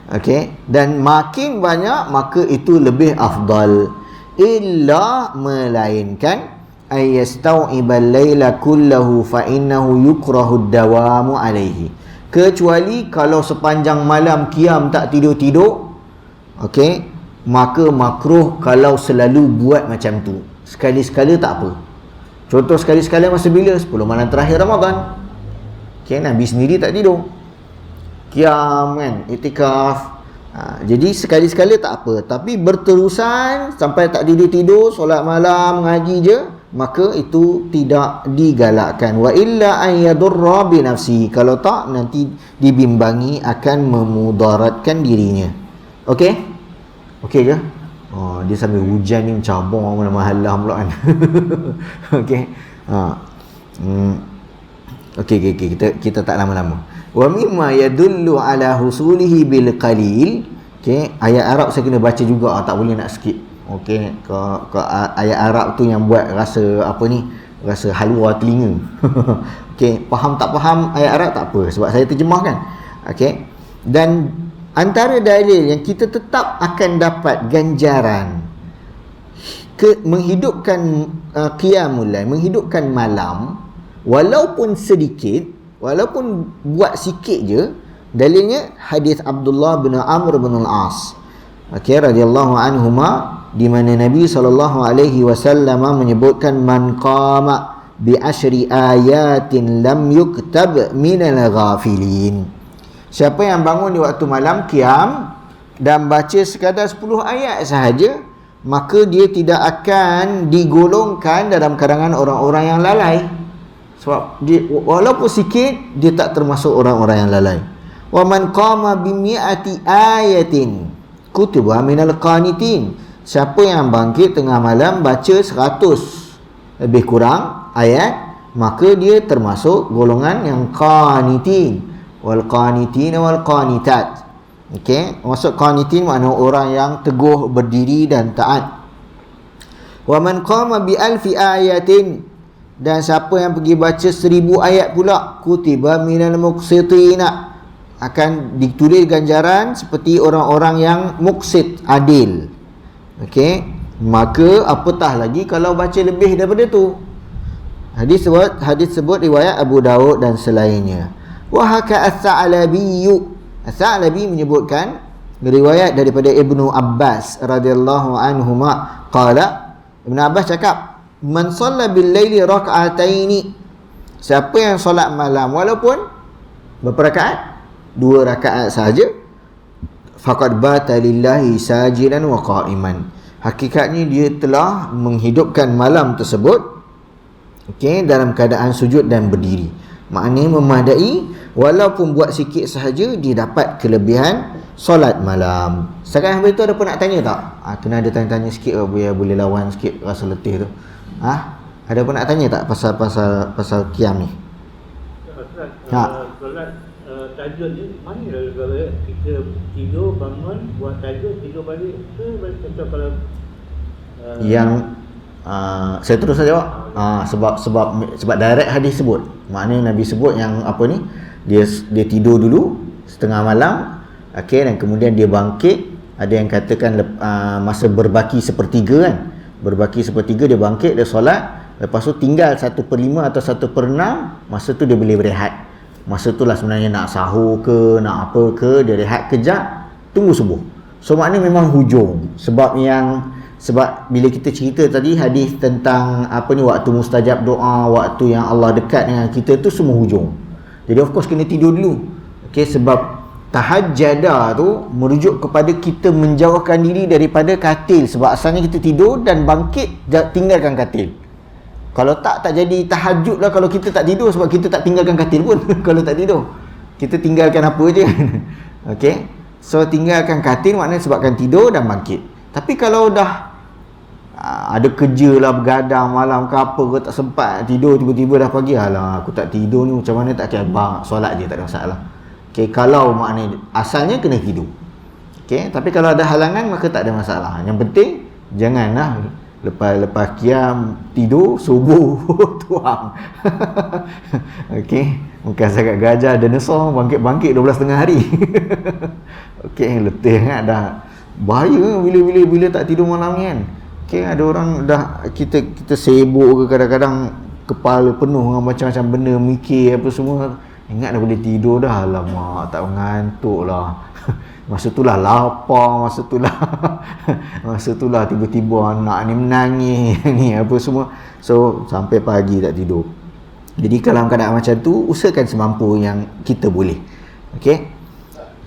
Okey, dan makin banyak maka itu lebih afdal, illa melainkan ayastau'ibal laila kullahu fa innahu yukrahu ad-dawamu alaihi, kecuali kalau sepanjang malam qiyam tak tidur-tidur. Okey, maka makruh kalau selalu buat macam tu. Sekali-sekala tak apa. Contoh sekali-sekala masa bila? 10 malam terakhir Ramadan. Okey, Nabi sendiri tak tidur, qiyam kan, iktikaf. Jadi sekali-sekala tak apa, tapi berterusan sampai tak tidur-tidur, solat malam, ngaji je, maka itu tidak digalakkan. Wa illa an yadurra bi nafsi, kalau tak nanti dibimbangi akan memudaratkan dirinya. Okey? Okey ke? Oh, dia sambil hujan ni mencabar mana mahalah pula kan. Okey. Okey, kita tak lama-lama. Wa mimma yadullu ala husulihi bil qalil. Okey, ayat Arab saya kena baca juga, tak boleh nak skip. Okey, ke ayat Arab tu yang buat rasa rasa halwa telinga. Okey, faham tak faham ayat Arab tak apa, sebab saya terjemahkan. Okey, dan antara dalil yang kita tetap akan dapat ganjaran menghidupkan qiyamul lail, menghidupkan malam, walaupun sedikit, walaupun buat sikit je. Dalilnya hadis Abdullah bin Amr bin Al-As. okey, radhiyallahu anhuma, di mana Nabi SAW menyebutkan man qama bi asyri ayatin lam yuktab minal ghafilin. Siapa yang bangun di waktu malam qiyam dan baca sekadar 10 ayat sahaja, maka dia tidak akan digolongkan dalam kalangan orang-orang yang lalai. Sebab dia, walaupun sikit, dia tak termasuk orang-orang yang lalai. Wa man qama bi mi'ati ayatin kutiba minal qanitin. Siapa yang bangkit tengah malam baca 100 lebih kurang ayat, maka dia termasuk golongan yang qanitin. Wal qanitin wal qanitat. Okey, maksud qanitin makna orang yang teguh berdiri dan taat. Wa man qama bi alfi ayatin, dan siapa yang pergi baca 1000 ayat pula, kutiba minal muqsitina, akan ditulis ganjaran seperti orang-orang yang muqsit, adil. Okey, maka apatah lagi kalau baca lebih daripada tu. Hadis sebut riwayat Abu Daud dan selainnya. Wa haka as-Sa'labi, As-Sa'labi menyebutkan riwayat daripada Ibnu Abbas radhiyallahu anhuma, qala, Ibnu Abbas cakap, man shalla bil laili rak'ataini, siapa yang solat malam walaupun berapa rakaat? 2 rakaat sahaja, faqad bata lillahi sajidan wa qa'iman, hakikatnya dia telah menghidupkan malam tersebut, okey, dalam keadaan sujud dan berdiri. Maknanya memadai, walaupun buat sikit sahaja, dia dapat kelebihan solat malam. Sekarang habis tu ada apa nak tanya tak? Kena ada tanya-tanya sikit biar boleh lawan sikit rasa letih tu. Ada apa nak tanya tak pasal qiyam ni? Solat tahajud ni mana kalau kita tidur bangun buat tahajud, tidur balik ke kalau yang saya terus saja jawab. Sebab direct hadis sebut. Maknanya Nabi sebut yang apa ni, dia tidur dulu setengah malam, okey, dan kemudian dia bangkit. Ada yang katakan masa berbaki sepertiga kan, berbaki sepertiga dia bangkit, dia solat, lepas tu tinggal 1/5 atau 1/6, masa tu dia boleh berehat. Masa tu lah sebenarnya nak sahur ke, nak apa ke, dia rehat kejap, tunggu subuh. So maknanya memang hujung. Sebab bila kita cerita tadi hadis tentang apa ni, waktu mustajab doa, waktu yang Allah dekat dengan kita tu semua hujung. Jadi of course kena tidur dulu. Okey, sebab tahajjada tu merujuk kepada kita menjauhkan diri daripada katil. Sebab asalnya kita tidur dan bangkit tinggalkan katil. Kalau tak jadi tahajud lah kalau kita tak tidur, sebab kita tak tinggalkan katil pun. Kalau tak tidur, kita tinggalkan apa je. Okey, so tinggalkan katil maknanya sebabkan tidur dan bangkit. Tapi kalau dah ada kerja lah, bergadang malam ke apa ke, tak sempat tidur, tiba-tiba dah pagi, alah aku tak tidur ni, macam mana tak kira, solat je, tak ada masalah. Okay, kalau maknanya asalnya kena tidur. Okay, tapi kalau ada halangan maka tak ada masalah. Yang penting janganlah lepas qiyam tidur, subuh tuang. Okay, bukan sangat gajah dinosaur bangkit 12 setengah hari. Okay, letih kan, dah bahaya bila tak tidur malam ni kan. Okay, ada orang dah kita sibuk ke, kadang-kadang kepala penuh dengan macam-macam benda, mikir apa semua, ingat dah boleh tidur dah, alamak tak mengantuk lah. Masa tu lah lapar, masa tu lah tiba-tiba anak ni menangis ni apa semua. So sampai pagi tak tidur. Jadi kalau keadaan macam tu, usahakan semampu yang kita boleh. Okay,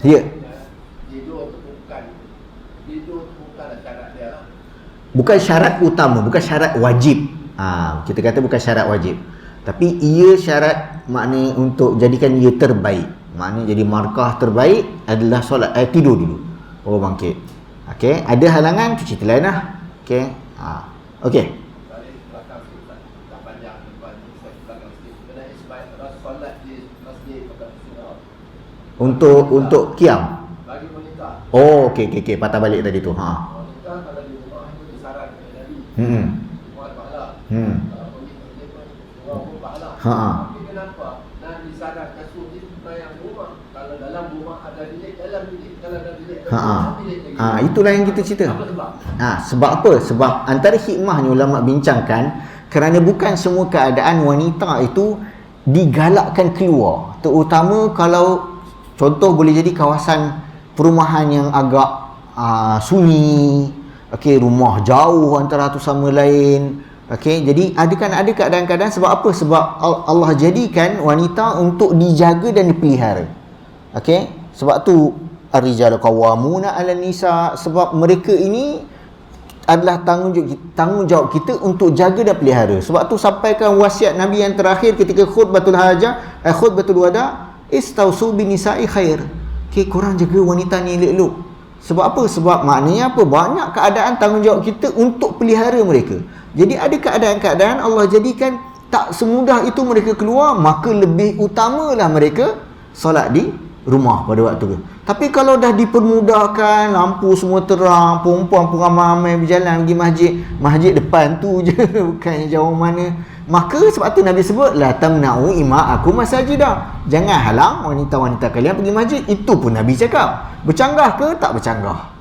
ya. Bukan syarat utama, bukan syarat wajib. Kita kata bukan syarat wajib, tapi ia syarat, maknanya untuk jadikan ia terbaik. Maknanya jadi markah terbaik adalah solat, tidur dulu, bangkit. Okey, ada halangan tu cerita lain lah. Okey. Okey. Untuk qiyam. Oh, okey, patah balik tadi tu. Itulah yang kita cerita. Sebab apa? Sebab antara hikmahnya ulama bincangkan, kerana bukan semua keadaan wanita itu digalakkan keluar, terutama kalau contoh boleh jadi kawasan perumahan yang agak sunyi, okey, rumah jauh antara satu sama lain. Okey, jadi ada keadaan-keadaan sebab apa? Sebab Allah jadikan wanita untuk dijaga dan dipelihara. Okey, sebab tu ar-rijalu qawwamuna 'alan nisa, sebab mereka ini adalah tanggungjawab kita untuk jaga dan pelihara. Sebab tu sampaikan wasiat Nabi yang terakhir ketika khutbatul hajah, khutbatul wada, istausu bin nisa'i khair. Okey, korang jaga wanita ni elok-elok. Sebab apa? Sebab maknanya apa? Banyak keadaan tanggungjawab kita untuk pelihara mereka. Jadi ada keadaan-keadaan Allah jadikan tak semudah itu mereka keluar, maka lebih utamalah mereka solat di rumah pada waktu tu. Tapi kalau dah dipermudahkan, lampu semua terang, perempuan pun ramai-ramai berjalan pergi masjid, masjid depan tu je bukan jauh mana, maka sebab tu Nabi sebut la tamna'u ima'akum masajidah, jangan halang wanita-wanita kalian pergi masjid. Itu pun Nabi cakap. Bercanggah ke? Tak bercanggah.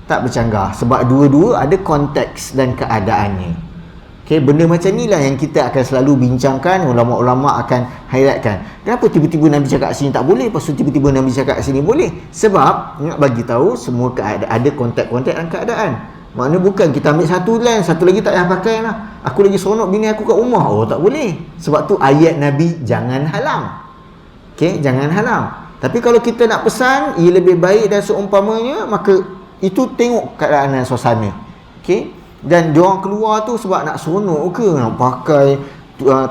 Tak bercanggah sebab dua-dua ada konteks dan keadaannya. Okay, benda macam inilah yang kita akan selalu bincangkan, ulama-ulama akan highlightkan. Kenapa tiba-tiba Nabi cakap sini tak boleh, lepas tu tiba-tiba Nabi cakap sini boleh? Sebab nak bagi tahu semua ada konteks-konteks dan keadaan. Maknanya bukan kita ambil satu line, satu lagi tak payah pakai lah. Aku lagi seronok bini aku kat rumah. Oh, tak boleh. Sebab tu ayat Nabi jangan halang. Okay, jangan halang. Tapi kalau kita nak pesan, ia lebih baik dan seumpamanya, maka itu tengok keadaan dan suasana. Okay, dan diorang keluar tu sebab nak seronok ke, nak pakai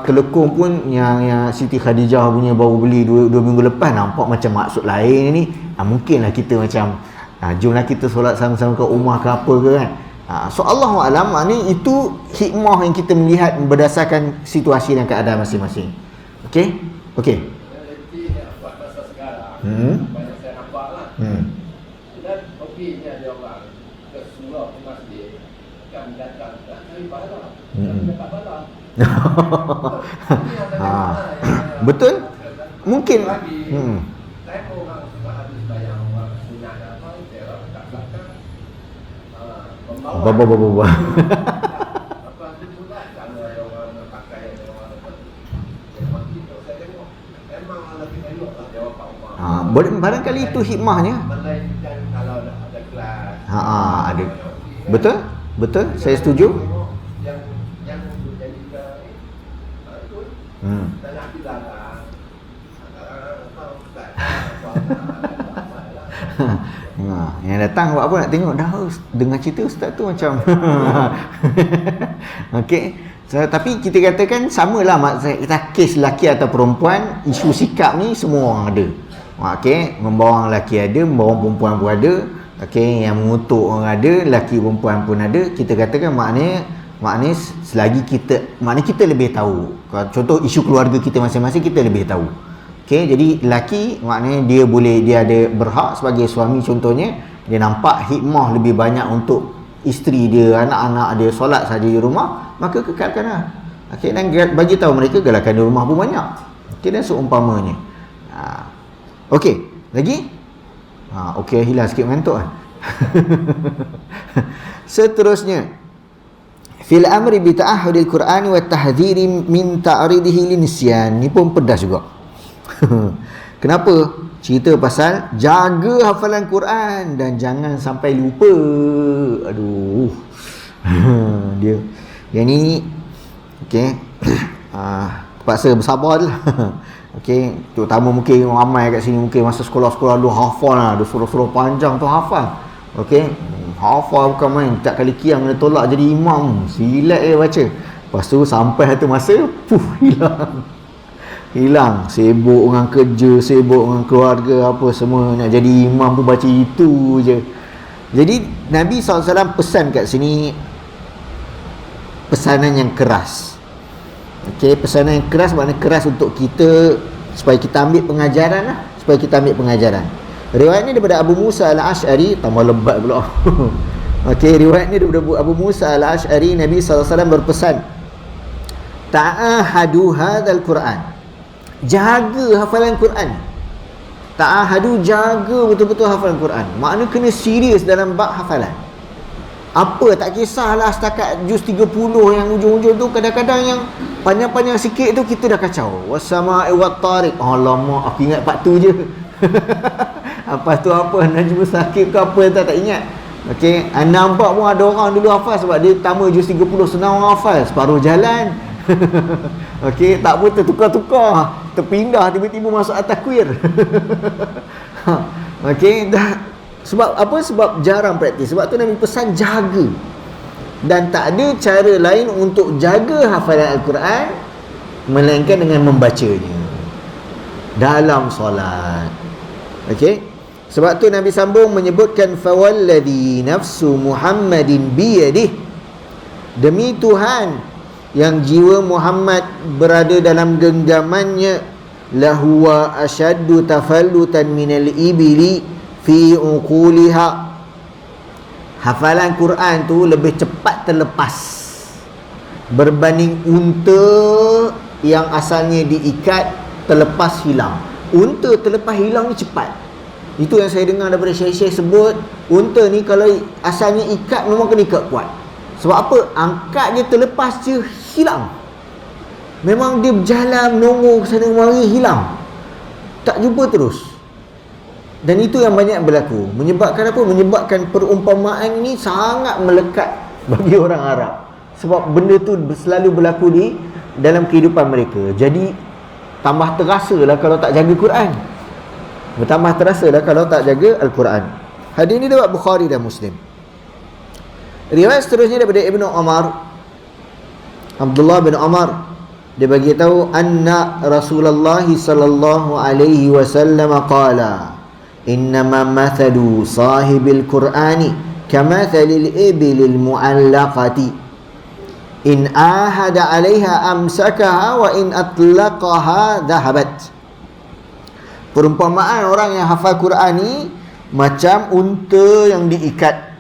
telekong pun yang Siti Khadijah punya baru beli 2 minggu lepas, nampak macam maksud lain ni. Mungkinlah kita macam jomlah kita solat sama-sama kat rumah ke apa ke kan. So Allahu'alam, ni itu hikmah yang kita melihat berdasarkan situasi dan keadaan masing-masing. Okey? Okey. Banyak saya nampak lah. Dan perginya dia orang ke surau ke masjid, kan datang tak cari pahala, tak pahala. Betul? Mungkin. Saya pun orang suka habis bayang orang sunat apa, saya orang kat belakang membawa apa tu pula, kalau ada orang pakai, ada orang apa, saya tengok memang lebih elok lah dia orang kat rumah. Barangkali itu hikmahnya. Melainkan kalau ada kelas. Ada. Betul? Betul? Saya setuju. Yang menjadikan itu tak nak bilang yang datang buat apa nak tengok dah dengar cerita ustaz tu macam okey. So, tapi kita katakan samalah maksud kes lelaki atau perempuan, isu sikap ni semua orang ada. Okey, membawa lelaki ada, membawa perempuan pun ada. Okey, yang mengutuk orang ada, lelaki perempuan pun ada. Kita katakan maknanya selagi maknanya kita lebih tahu. Contoh isu keluarga kita masing-masing, kita lebih tahu. Okey, jadi lelaki maknanya dia ada berhak sebagai suami, contohnya dia nampak hikmah lebih banyak untuk isteri dia, anak-anak dia solat saja di rumah, maka kekalkanlah. Okey, dan bagi tahu mereka galakkan di rumah pun banyak. Okey, dan seumpamanya. Okey, lagi? Okey, hilang sikit mengantuk kan. Seterusnya, fil amri bi ta'ahudil Qur'ani wa tahdhiri min ta'ridihi linisyan. Ni pun pedas juga. Kenapa? Cerita pasal jaga hafalan Quran dan jangan sampai lupa. Aduh. Dia yang ni okey. Terpaksa bersabarlah. Okey, terutama mungkin ramai kat sini mungkin masa sekolah-sekolah dulu hafal lah, ada surah-surah panjang tu hafal. Okey, hafal bukan main, tak kali kiam kena tolak jadi imam, silat baca. Lepas tu sampai satu masa hilang, sibuk dengan kerja, sibuk dengan keluarga apa semua, nak jadi imam pun baca itu je. Jadi Nabi SAW pesan kat sini pesanan yang keras. Okey, pesanan yang keras maknanya keras untuk kita supaya kita ambil pengajaran lah, supaya kita ambil pengajaran. Riwayat ni daripada Abu Musa al-Ash'ari, tambah lebat pula. Okey, riwayat ni daripada Abu Musa al-Ash'ari, Nabi SAW berpesan, ta'ahadu hadzal Quran. Jaga hafalan Quran. Ta'ahadu, jaga betul-betul hafalan Quran. Makna kena serius dalam bab hafalan. Apa, tak kisahlah setakat juz 30 yang ujung-ujung tu, kadang-kadang yang panjang-panjang sikit tu kita dah kacau. Wassama'i wattariq. Alamak, aku ingat part tu je. Lepas tu apa, Najmul Saqib ke apa tak ingat. Okey, nampak pun ada orang dulu hafal sebab dia pertama juz 30 senang orang hafal, separuh jalan. Okey, tak pun tertukar-tukar, terpindah tiba-tiba masuk at-takwir. Okey, dah sebab apa? Sebab jarang praktis. Sebab tu Nabi pesan jaga. Dan tak ada cara lain untuk jaga hafalan Al-Quran melainkan dengan membacanya dalam solat. Okey. Sebab tu Nabi sambung menyebutkan fawalladhi nafsu Muhammadin biyadih, demi Tuhan yang jiwa Muhammad berada dalam genggamannya, lahuwa asyaddu tafallutan minal ibili fi uquliha, hafalan Quran tu lebih cepat terlepas berbanding unta yang asalnya diikat terlepas hilang. Unta terlepas hilang ni cepat. Itu yang saya dengar daripada syekh-syekh sebut, unta ni kalau asalnya ikat memang kena ikat kuat. Sebab apa? Angkat dia terlepas je hilang. Memang dia berjalan menunggu sana mari hilang. Tak jumpa terus. Dan itu yang banyak berlaku. Menyebabkan apa? Menyebabkan perumpamaan ini sangat melekat bagi orang Arab. Sebab benda tu selalu berlaku di dalam kehidupan mereka. Jadi tambah terasalah kalau tak jaga Quran. Bertambah terasalah kalau tak jaga Al-Quran. Hadis ini riwayat Bukhari dan Muslim. Riwayat seterusnya daripada Ibnu Umar, Abdullah bin Umar, dia bagi tahu anna Rasulullah sallallahu alaihi wasallam qala innama mathalu sahibil Qur'ani kamathalil ibilil mu'allaqati in ahada 'alaiha amsakaha wa in atlaqaha dhahabat. Perumpamaan orang yang hafal Quran ni macam unta yang diikat.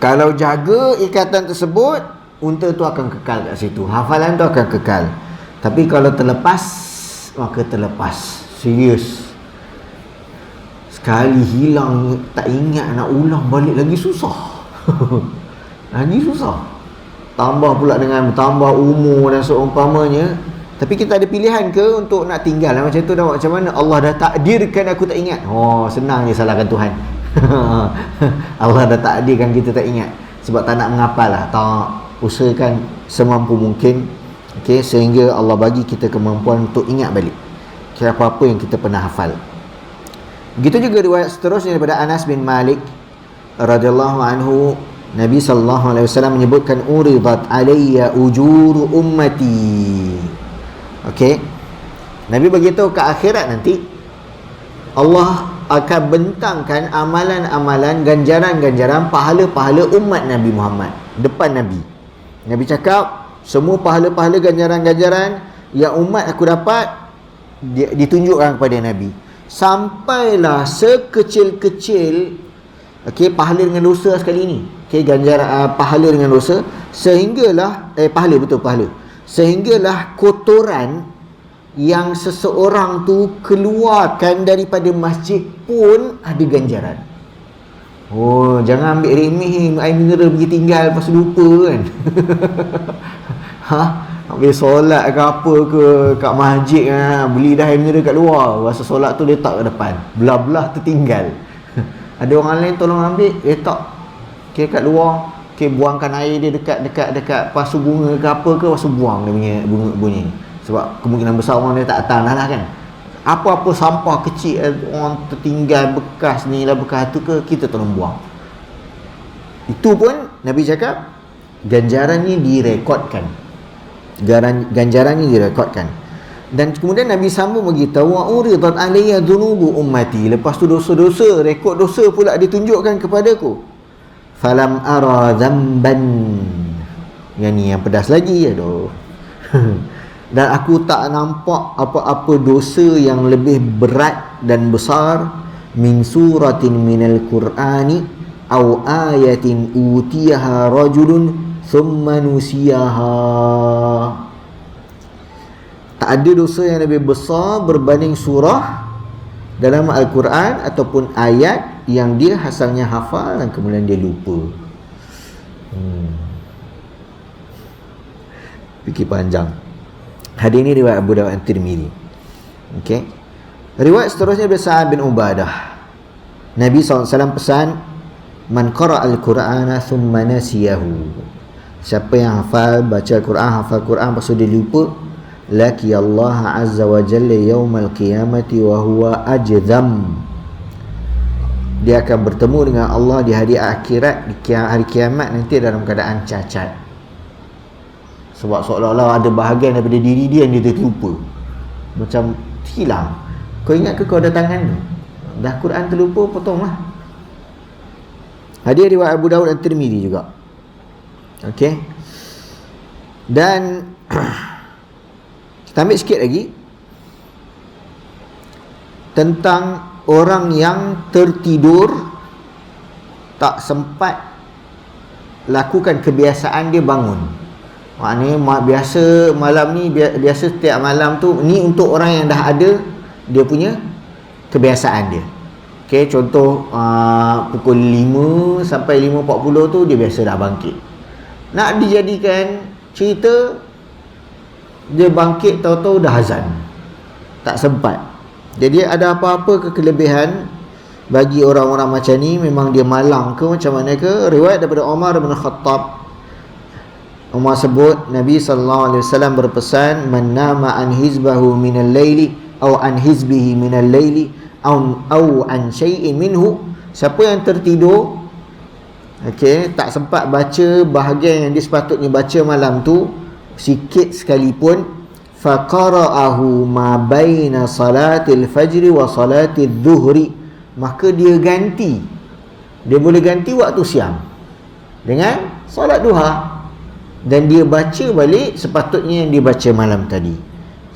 Kalau jaga ikatan tersebut, unta tu akan kekal kat situ, hafalan tu akan kekal. Tapi kalau terlepas, maka terlepas. Serius. Sekali hilang, tak ingat nak ulang balik lagi susah. Lagi susah. Tambah pula dengan bertambah umur dan seumpamanya. Tapi kita ada pilihan ke untuk nak tinggal macam tu dah? Macam mana? Allah dah takdirkan aku tak ingat. Oh, senang je salahkan Tuhan. Allah dah takdirkan kita tak ingat. Sebab tak nak menghafal lah. Tak, usahakan semampu mungkin, okay, sehingga Allah bagi kita kemampuan untuk ingat balik kira apa-apa yang kita pernah hafal. Begitu juga riwayat seterusnya daripada Anas bin Malik radhiyallahu anhu, Nabi sallallahu alaihi wasallam menyebutkan uridat alayya ujuru ummati. Okey. Nabi beritahu ke akhirat nanti Allah akan bentangkan amalan-amalan, ganjaran-ganjaran, pahala-pahala umat Nabi Muhammad depan Nabi. Nabi cakap semua pahala-pahala ganjaran-ganjaran yang umat aku dapat ditunjukkan kepada Nabi. Sampailah sekecil-kecil, okey, pahala dengan dosa sekali ini. Okey, ganjaran pahala dengan dosa sehinggalah pahala. Sehinggalah kotoran yang seseorang tu keluarkan daripada masjid pun ada ganjaran. Oh, jangan ambil remeh air mineral pergi tinggal lepas lupa kan. Ambil solat ke apa ke kat masjid beli dah air mineral kat luar, rasa solat tu letak kat depan, belah-belah tertinggal. Ada orang lain tolong ambil, letak kat luar. Buangkan air dia dekat pasu bunga ke apa ke, pasu buang dia punya bunga ni. Sebab kemungkinan besar orang dia tak datang lah kan. Apa-apa sampah kecil orang tertinggal bekas ni lah, bekas tu ke, kita tolong buang. Itu pun Nabi cakap ganjarannya direkodkan. Ganjarannya direkodkan. Dan kemudian Nabi sambung beritahu wa uridat alayya dhunubu ummati. Lepas tu dosa-dosa, rekod dosa pula ditunjukkan kepadaku. Falam ara dzamban. Yang ni yang pedas lagi, aduh. Dan aku tak nampak apa-apa dosa yang lebih berat dan besar min suratin minal Qur'ani aw ayatin utiyaha rajulun thumma nusiyaha. Tak ada dosa yang lebih besar berbanding surah dalam Al-Quran ataupun ayat yang dia asalnya hafal dan kemudian dia lupa. Fikir panjang. Hadis ini riwayat Abu Dawud dan Tirmizi. Okey. Riwayat seterusnya dari Sa'ad bin Ubadah. Nabi SAW pesan, Man qara al-Qur'ana thumma nasiyahu. Siapa yang baca Al-Quran, hafal Quran lepas tu dia lupa, laki Allah azza wa jalla yaumal qiyamati wa huwa ajdam. Dia akan bertemu dengan Allah di hari akhirat, di hari kiamat nanti dalam keadaan cacat. Sebab seolah-olah ada bahagian daripada diri dia yang dia terlupa, macam hilang. Kau ingat ke kau ada tangan tu? Dah Quran terlupa, potonglah. Hadis riwayat Abu Daud dan Tirmizi juga. Okey. Dan kita ambil sikit lagi tentang orang yang tertidur, tak sempat lakukan kebiasaan dia bangun. Maknanya biasa malam ni, biasa setiap malam tu, ni untuk orang yang dah ada dia punya kebiasaan dia. Okey, contoh pukul 5 sampai 5.40 tu dia biasa dah bangkit. Nak dijadikan cerita, dia bangkit tahu-tahu dah azan, tak sempat. Jadi ada apa-apa kekelebihan bagi orang-orang macam ni? Memang dia malang ke macam mana ke? Riwayat daripada Umar bin Khattab, Umar sebut Nabi SAW berpesan, man nama an hizbahu minal laili aw an hizbihi minal laili aw an syai'in minhu. Siapa yang tertidur, okey, tak sempat baca bahagian yang dia sepatutnya baca malam tu, sikit sekalipun, faqara'ahu ma baina salatil fajri wa salatil zuhri, maka dia ganti, dia boleh ganti waktu siang dengan solat duha, dan dia baca balik sepatutnya yang dia baca malam tadi.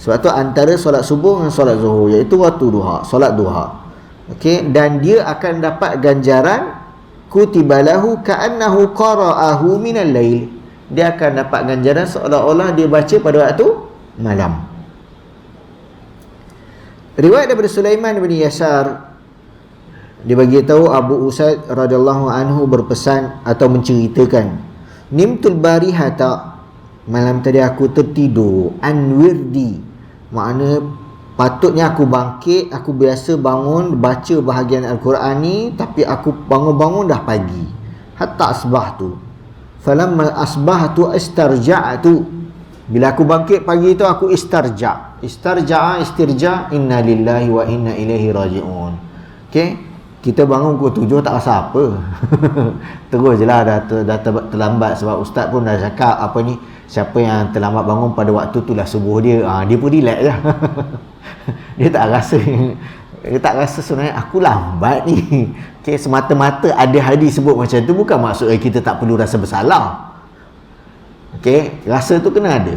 Sebab tu antara solat subuh dengan solat zuhur, iaitu waktu duha, solat duha. Okey, dan dia akan dapat ganjaran kutibalahu ka'annahu qara'ahu minal lail. Dia akan dapat ganjaran seolah-olah dia baca pada waktu malam. Riwayat daripada Sulaiman bin Yasar, dia bagi tahu Abu Usaid radhiyallahu anhu berpesan atau menceritakan, nimtul barihata, malam tadi aku tertidur, an wirdi, makna patutnya aku bangkit, aku biasa bangun baca bahagian Al-Quran ni, tapi aku bangun-bangun dah pagi, hatta asbahtu, falamma asbahtu istarja'tu, bila aku bangkit pagi tu aku istirja, inna lillahi wa inna ilaihi raji'un. Okey, kita bangun pukul 7 tak rasa apa. Terus je lah dah terlambat, sebab ustaz pun dah cakap apa ni, siapa yang terlambat bangun pada waktu tu lah subuh dia, dia pun relax je. Dia tak rasa sebenarnya aku lambat ni. Okay, semata-mata ada hadis sebut macam tu, bukan maksudnya kita tak perlu rasa bersalah. Okay, rasa tu kena ada,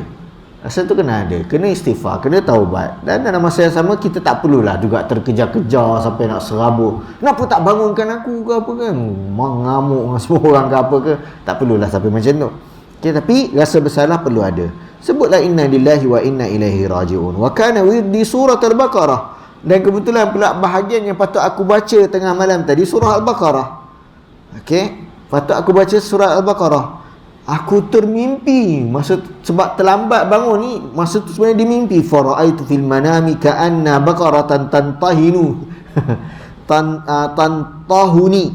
kena istighfar, kena taubat. Dan dalam masa yang sama kita tak perlulah juga terkejar-kejar sampai nak serabut, kenapa tak bangunkan aku ke apa kan, mengamuk dengan semua orang ke apa ke. Tak perlulah sampai macam tu. Okay, tapi rasa bersalah perlu ada. Sebutlah inna lillahi wa inna ilaihi raji'un, wa kana wirdi surah Al-Baqarah, dan kebetulan pula bahagian yang patut aku baca tengah malam tadi surah Al-Baqarah. Okey, patut aku baca surah Al-Baqarah. Aku termimpi masa sebab terlambat bangun ni, masa tu sebenarnya dia mimpi, fara'aitu fil manami ka'anna baqaratan tantahinu tantahuni,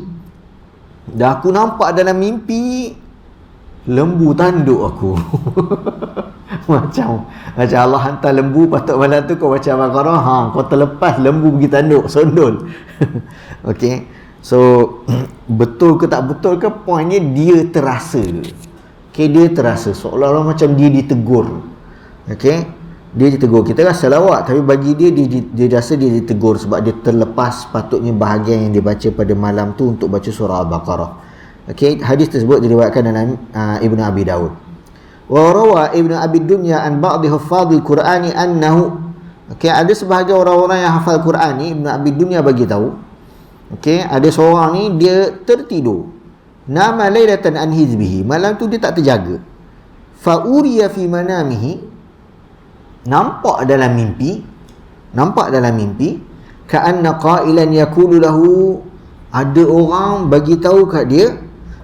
dah aku nampak dalam mimpi lembu tanduk aku. macam Allah hantar lembu, patut malam tu kau baca Al-Baqarah, kau terlepas lembu pergi tanduk, sondol. Okey, so betul ke tak betul ke, poinnya dia terasa. Okey, dia terasa seolah-olah macam dia ditegur. Okey, dia ditegur. Kita rasa lawak, tapi bagi dia rasa dia ditegur sebab dia terlepas patutnya bahagian yang dia baca pada malam tu untuk baca surah Al-Baqarah. Okey, hadis tersebut diriwayatkan dalam Ibnu Abi Daud. Wa rawa Ibnu Abi Dunya an ba'd huffadhil Qur'ani annahu, okey, ada sebahagian orang-orang yang hafal Quran ni, Ibnu Abi Dunya bagi tahu, okey, ada seorang ni dia tertidur, nama lailatan an hizbihi, malam tu dia tak terjaga, fa uriya fi manamihi, nampak dalam mimpi, ka'anna qailan yaqulu lahu, ada orang bagi tahu kat dia,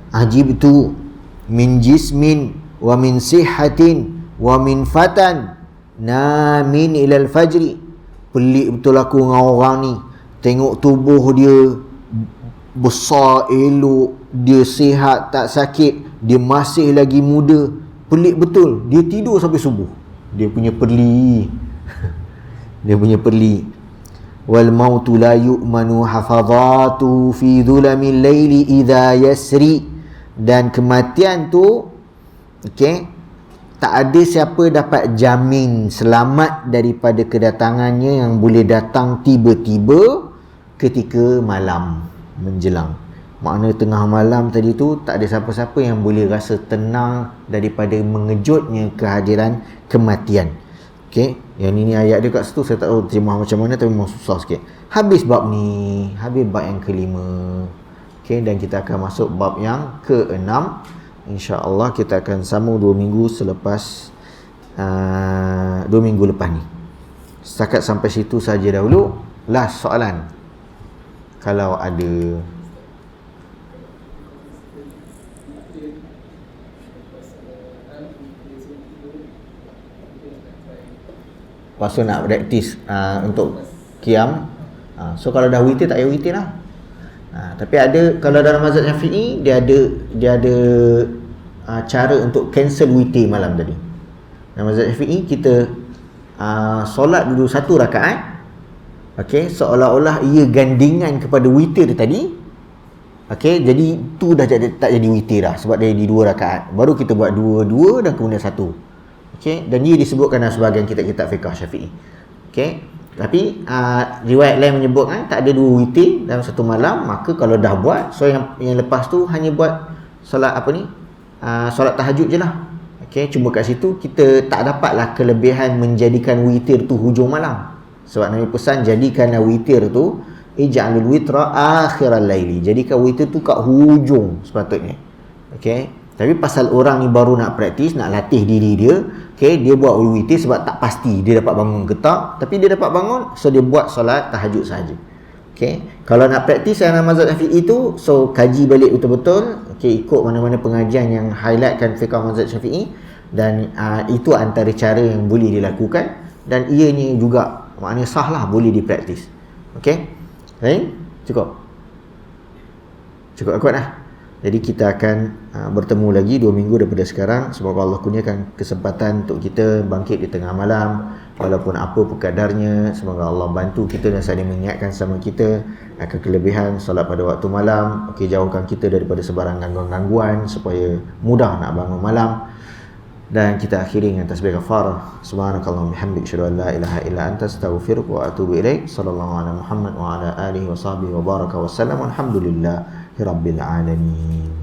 ajibtu min jismin wa min sihatin wa min fatan namin ilal fajri, pelik betul aku dengan orang ni, tengok tubuh dia besar, elok, dia sihat, tak sakit, dia masih lagi muda. Pelik betul, dia tidur sampai subuh. Dia punya perli. Dia punya perli. Wal mautu la yu'manu hafadhatu fi dhulamil laili idha yasri. Dan kematian tu, okey, tak ada siapa dapat jamin selamat daripada kedatangannya yang boleh datang tiba-tiba ketika malam menjelang. Makna tengah malam tadi tu tak ada siapa-siapa yang boleh rasa tenang daripada mengejutnya kehadiran kematian. Okey, yang ini ayat dia kat situ saya tak tahu terjemah macam mana, tapi memang susah sikit. Habis bab ni, habis bab yang kelima. Okey, dan kita akan masuk bab yang keenam. InsyaAllah kita akan sambung 2 minggu selepas 2 minggu lepas ni. Setakat sampai situ saja dahulu. Last soalan, kalau ada. Lepas tu nak praktis untuk qiyam. So kalau dah witir tak payah witir lah. Tapi ada, kalau dalam mazhab Syafi'i dia ada cara untuk cancel witir malam tadi. Dalam mazhab Syafi'i kita solat dulu 1 rakaat. Okey, seolah-olah ia gandingan kepada witir tadi. Okey, jadi tu dah tak jadi witir dah sebab dia jadi 2 rakaat. Baru kita buat 2 dan kemudian 1. Okey, dan ia disebutkan dalam sebahagian kitab-kitab fiqh Syafi'i. Okey. Tapi riwayat lain menyebutkan tak ada 2 witir dalam satu malam, maka kalau dah buat, so yang lepas tu hanya buat solat solat tahajud je lah. Okey, cuma kat situ kita tak dapatlah kelebihan menjadikan witir tu hujung malam. Sebab Nabi pesan jadikanlah witir tu ij'alul witra akhiral laili. Jadikan witir tu kat hujung sepatutnya. Okey. Tapi pasal orang ni baru nak praktis, nak latih diri dia, okay, dia buat witir sebab tak pasti dia dapat bangun ke tak. Tapi dia dapat bangun, so dia buat solat tahajud saja. Okay. Kalau nak praktis dalam mazhab Syafi'i tu, so kaji balik betul-betul, okay, ikut mana-mana pengajian yang highlightkan fiqh mazhab Syafi'i. Dan itu antara cara yang boleh dilakukan. Dan ianya juga maknanya sah lah, boleh dipraktis. Okay. Lain? Cukup kuat lah. Jadi kita akan bertemu lagi 2 minggu daripada sekarang. Semoga Allah kurniakan kesempatan untuk kita bangkit di tengah malam, walaupun apa pun kadarnya. Semoga Allah bantu kita dan saling mengingatkan sama kita akan kelebihan solat pada waktu malam. Okey, jauhkan kita daripada sebarang gangguan-gangguan supaya mudah nak bangun malam. Dan kita akhiri dengan tasbih kafarah. Subhanakallahumma bihamdika asyhadu an la ilaha illa anta astaghfiruka wa atubu ilaik. Sallallahu alaihi Muhammad wa ala alihi wa sahbihi wa baraka wa sallam. Alhamdulillahirabbil alamin.